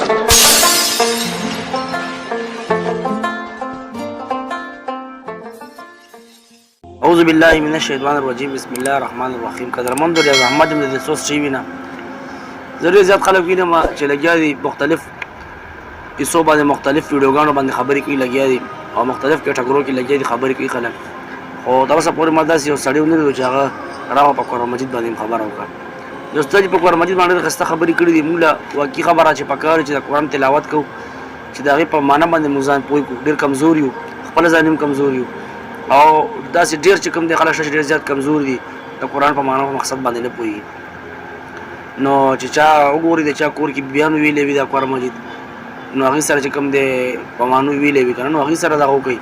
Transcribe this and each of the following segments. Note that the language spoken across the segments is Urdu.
اعوذ باللہ من الشیطان الرجیم، بسم اللہ الرحمن الرحیم. قدرمند یا محمد بن دسوس شي وینا ضروري زیات خلک وینم چې لګیا دي مختلف کیسو باندې مختلف ویډیوګانو باندې خبرې کوي لګیا دي او مختلف کټګورو کې لګیا دي خبرې کوي خلک. او تاسو پورې ماده سي او سړی ونه چې هغه راو په قرآن مجید باندې خبره وکړه. یو ستاسو په قرآن مجید باندې خسته خبرې کړې دي، موږ واقعي خبره چې پکاره چې د قرآن تلاوت کوو چې دا غي په معنا باندې موزان پوي کو ډیر کمزور یو، خپل ځانیم کمزور یو او داسې ډیر چې کوم د خلک ډیر زیات کمزور دي د قرآن په معنا او مقصد باندې نه پوي. نو چې چا وګوري د چا کور کې بیان ویلې وي د قرآن مجید، نو هغه سره چې کوم د په معنا ویلې وي کنه، نو هغه سره دا کوي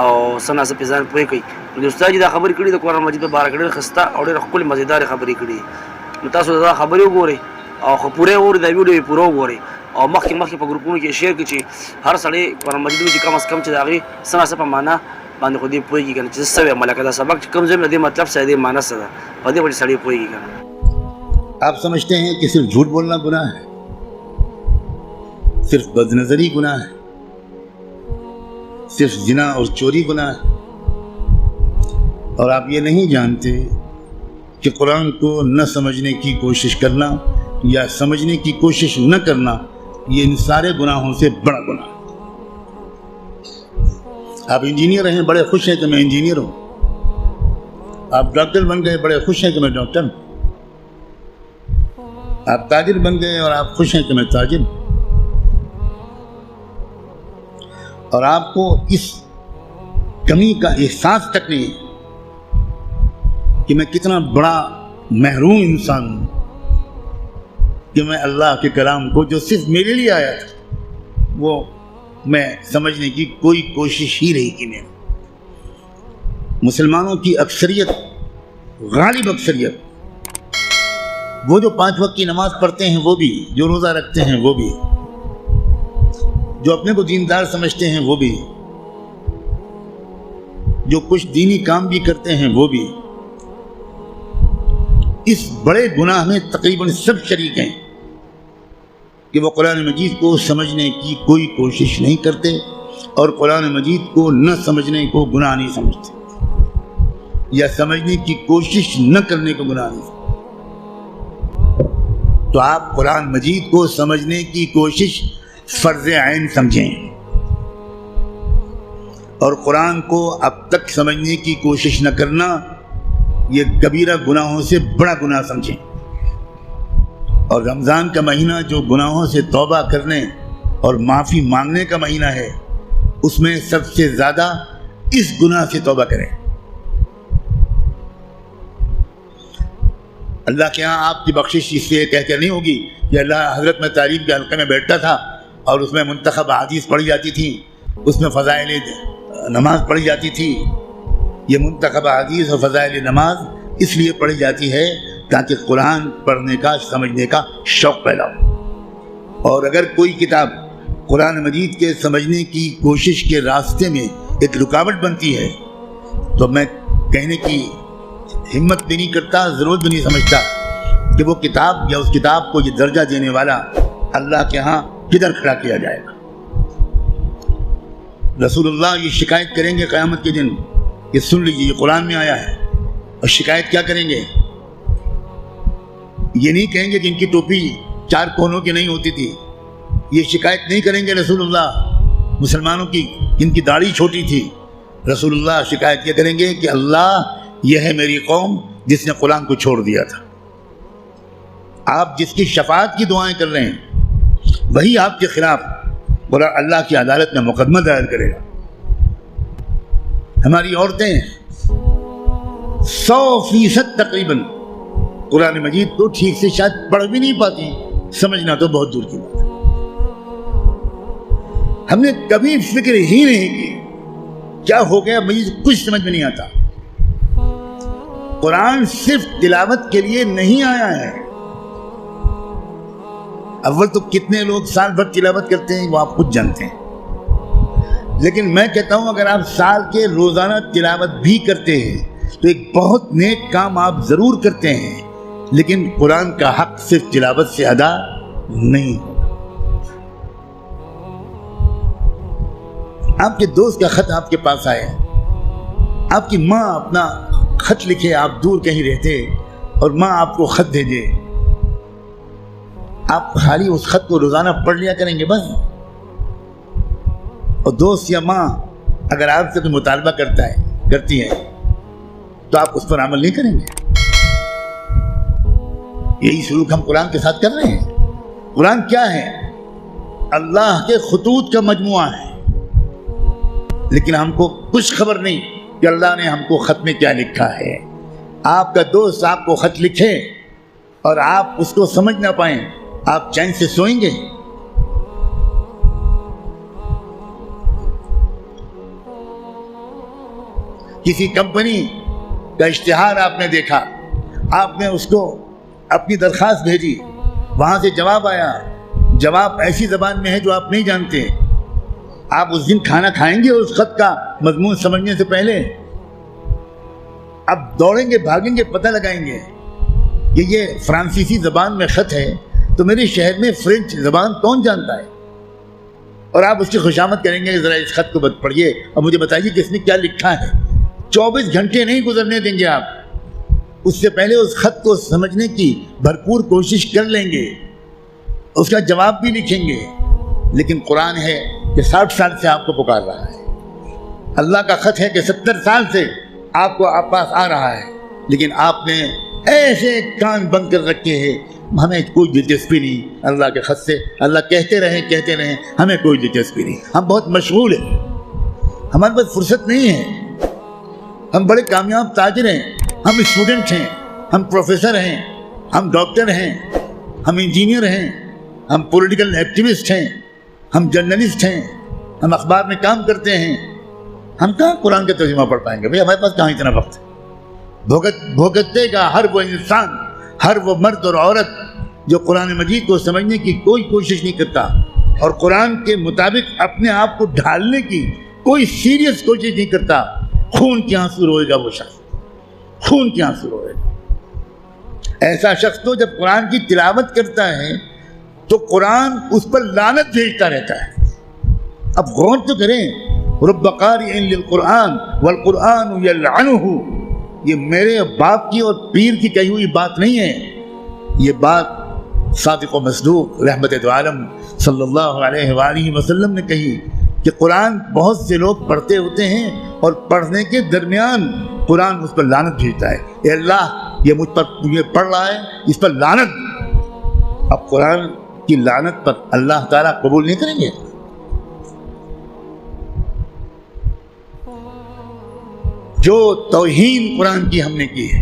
او سنا سه پېزان پوي کوي. نو استاد دا خبرې کړې د قرآن مجید په باره کې خسته او ډېر خپل مزیدار خبرې کړې. نو تاسو دا خبرې وګورئ او خو پوره وګورئ، دا ویډیو پوره وګورئ او مخکې په ګروپونو کې شیر کړئ چې هر سړی قرآن مجید چې کم از کم چې هغه سنا سه په معنا باندې خو دې پوهېږي که نه چې څه ویمه لکه دا سبق چې کوم ځای مې د دې مطلب څه دی معنی څه ده، په دې باندې سړی پوهېږي که نه. آپ سمجھتے ہیں کہ صرف جھوٹ بولنا گناہ ہے، صرف بد نظری گناہ ہے، صرف زنا اور چوری گناہ ہے، اور آپ یہ نہیں جانتے کہ قرآن کو نہ سمجھنے کی کوشش کرنا یا سمجھنے کی کوشش نہ کرنا یہ ان سارے گناہوں سے بڑا گناہ ہے. آپ انجینئر ہیں، بڑے خوش ہیں کہ میں انجینئر ہوں. آپ ڈاکٹر بن گئے، بڑے خوش ہیں کہ میں ڈاکٹر ہوں. آپ تاجر بن گئے اور آپ خوش ہیں کہ میں تاجر ہوں. اور آپ کو اس کمی کا احساس تک نہیں ہے کہ میں کتنا بڑا محروم انسان ہوں کہ میں اللہ کے کلام کو جو صرف میرے لیے آیا تھا وہ میں سمجھنے کی کوئی کوشش ہی نہیں کی. میں مسلمانوں کی اکثریت، غالب اکثریت، وہ جو 5 وقت کی نماز پڑھتے ہیں وہ بھی، جو روزہ رکھتے ہیں وہ بھی، جو اپنے کو دیندار سمجھتے ہیں وہ بھی، جو کچھ دینی کام بھی کرتے ہیں وہ بھی، اس بڑے گناہ میں تقریباً سب شریک ہیں کہ وہ قرآن مجید کو سمجھنے کی کوئی کوشش نہیں کرتے اور قرآن مجید کو نہ سمجھنے کو گناہ نہیں سمجھتے یا سمجھنے کی کوشش نہ کرنے کو گناہ نہیں سمجھتے. تو آپ قرآن مجید کو سمجھنے کی کوشش فرض عین سمجھیں اور قرآن کو اب تک سمجھنے کی کوشش نہ کرنا یہ کبیرہ گناہوں سے بڑا گناہ سمجھیں. اور رمضان کا مہینہ جو گناہوں سے توبہ کرنے اور معافی مانگنے کا مہینہ ہے، اس میں سب سے زیادہ اس گناہ سے توبہ کریں. اللہ کے ہاں آپ کی بخشش اس لیے کہہ کر نہیں ہوگی کہ اللہ حضرت میں تعلیم کے حلقے میں بیٹھتا تھا اور اس میں منتخب احادیث پڑھی جاتی تھی، اس میں فضائل نماز پڑھی جاتی تھی. یہ منتخب احادیث اور فضائل نماز اس لیے پڑھی جاتی ہے تاکہ قرآن پڑھنے کا، سمجھنے کا شوق پیدا ہو. اور اگر کوئی کتاب قرآن مجید کے سمجھنے کی کوشش کے راستے میں ایک رکاوٹ بنتی ہے تو میں کہنے کی ہمت بھی نہیں کرتا، ضرورت بھی نہیں سمجھتا کہ وہ کتاب یا اس کتاب کو یہ درجہ دینے والا اللہ کے ہاں کدھر کھڑا کیا جائے گا. رسول اللہ یہ شکایت کریں گے قیامت کے دن، یہ سن لیجیے، یہ قرآن میں آیا ہے. اور شکایت کیا کریں گے؟ یہ نہیں کہیں گے کہ ان کی ٹوپی 4 کونوں کی نہیں ہوتی تھی. یہ شکایت نہیں کریں گے رسول اللہ مسلمانوں کی جن کی داڑھی چھوٹی تھی. رسول اللہ شکایت کیا کریں گے کہ اللہ یہ ہے میری قوم جس نے قرآن کو چھوڑ دیا تھا. آپ جس کی شفاعت کی دعائیں کر رہے ہیں وہی آپ کے خلاف اللہ کی عدالت میں مقدمہ دائر کرے گا. ہماری عورتیں 100% تقریباً قرآن مجید کو ٹھیک سے شاید پڑھ بھی نہیں پاتی، سمجھنا تو بہت دور کی بات ہے. ہم نے کبھی فکر ہی نہیں کی کیا ہو گیا، مجھے کچھ سمجھ میں نہیں آتا. قرآن صرف تلاوت کے لیے نہیں آیا ہے. اول تو کتنے لوگ سال بھر تلاوت کرتے ہیں وہ آپ خود جانتے ہیں، لیکن میں کہتا ہوں اگر آپ سال کے روزانہ تلاوت بھی کرتے ہیں تو ایک بہت نیک کام آپ ضرور کرتے ہیں، لیکن قرآن کا حق صرف تلاوت سے ادا نہیں ہوگا. آپ کے دوست کا خط آپ کے پاس آئے، آپ کی ماں اپنا خط لکھے، آپ دور کہیں رہتے اور ماں آپ کو خط بھیجے، آپ خالی اس خط کو روزانہ پڑھ لیا کریں گے بس؟ اور دوست یا ماں اگر آپ سے کوئی مطالبہ کرتی ہے تو آپ اس پر عمل نہیں کریں گے؟ یہی سلوک ہم قرآن کے ساتھ کر رہے ہیں۔ قرآن کیا ہے؟ اللہ کے خطوط کا مجموعہ ہے، لیکن ہم کو کچھ خبر نہیں کہ اللہ نے ہم کو خط میں کیا لکھا ہے۔ آپ کا دوست آپ کو خط لکھے اور آپ اس کو سمجھ نہ پائیں، آپ چین سے سوئیں گے؟ کسی کمپنی کا اشتہار آپ نے دیکھا، آپ نے اس کو اپنی درخواست بھیجی، وہاں سے جواب آیا، جواب ایسی زبان میں ہے جو آپ نہیں جانتے، آپ اس دن کھانا کھائیں گے اس خط کا مضمون سمجھنے سے پہلے؟ اب دوڑیں گے، بھاگیں گے، پتہ لگائیں گے کہ یہ فرانسیسی زبان میں خط ہے تو میرے شہر میں فرینچ زبان کون جانتا ہے؟ اور آپ اس کی خوشامد کریں گے کہ ذرا اس خط کو پڑھیے اور مجھے بتائیے کہ اس میں کیا لکھا ہے۔ 24 گھنٹے نہیں گزرنے دیں گے آپ، اس سے پہلے اس خط کو سمجھنے کی بھرپور کوشش کر لیں گے، اس کا جواب بھی لکھیں گے۔ لیکن قرآن ہے کہ 60 سال سے آپ کو پکار رہا ہے، اللہ کا خط ہے کہ 70 سال سے آپ کو آپ پاس آ رہا ہے، لیکن آپ نے ایسے کان بند کر رکھے ہیں، ہمیں کوئی دلچسپی نہیں اللہ کے خط سے، اللہ کہتے رہیں ہمیں کوئی دلچسپی نہیں، ہم بہت مشغول ہیں، ہمارے پاس فرصت نہیں ہے، ہم بڑے کامیاب تاجر ہیں، ہم اسٹوڈنٹ ہیں، ہم پروفیسر ہیں، ہم ڈاکٹر ہیں، ہم انجینئر ہیں، ہم پولیٹیکل ایکٹیوسٹ ہیں، ہم جرنلسٹ ہیں، ہم اخبار میں کام کرتے ہیں، ہم کہاں قرآن کا ترجمہ پڑھ پائیں گے؟ بھئی ہمارے پاس کہاں اتنا وقت ہے؟ بھوگتے گا ہر وہ انسان، ہر وہ مرد اور عورت جو قرآن مجید کو سمجھنے کی کوئی کوشش نہیں کرتا اور قرآن کے مطابق اپنے آپ کو ڈھالنے کی کوئی سیریس کوشش نہیں کرتا، خون کے آنسو روئے گا وہ شخص، خون کے آنسو روئے گا۔ ایسا شخص تو جب قرآن کی تلاوت کرتا ہے تو قرآن اس پر لعنت بھیجتا رہتا ہے۔ اب غور تو کریں، رب قارئ للقرآن والقرآن یلعنہ، یہ میرے باپ کی اور پیر کی کہی ہوئی بات نہیں ہے، یہ بات صادق و مصدوق رحمت دو عالم صلی اللہ علیہ وآلہ وسلم نے کہی کہ قرآن بہت سے لوگ پڑھتے ہوتے ہیں اور پڑھنے کے درمیان قرآن اس پر لعنت بھیجتا ہے، اے اللہ یہ مجھ پر یہ پڑھ رہا ہے، اس پر لعنت۔ اب قرآن کی لعنت پر اللہ تعالیٰ قبول نہیں کریں گے؟ جو توہین قرآن کی ہم نے کی ہے،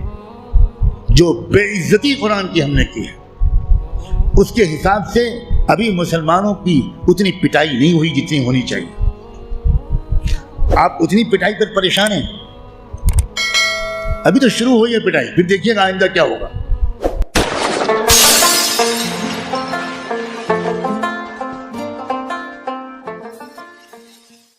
جو بے عزتی قرآن کی ہم نے کی ہے، اس کے حساب سے ابھی مسلمانوں کی اتنی پٹائی نہیں ہوئی جتنی ہونی چاہیے۔ آپ اتنی پٹائی پر پریشان ہیں، ابھی تو شروع ہوئی ہے پٹائی، پھر دیکھیے گا آئندہ کیا ہوگا۔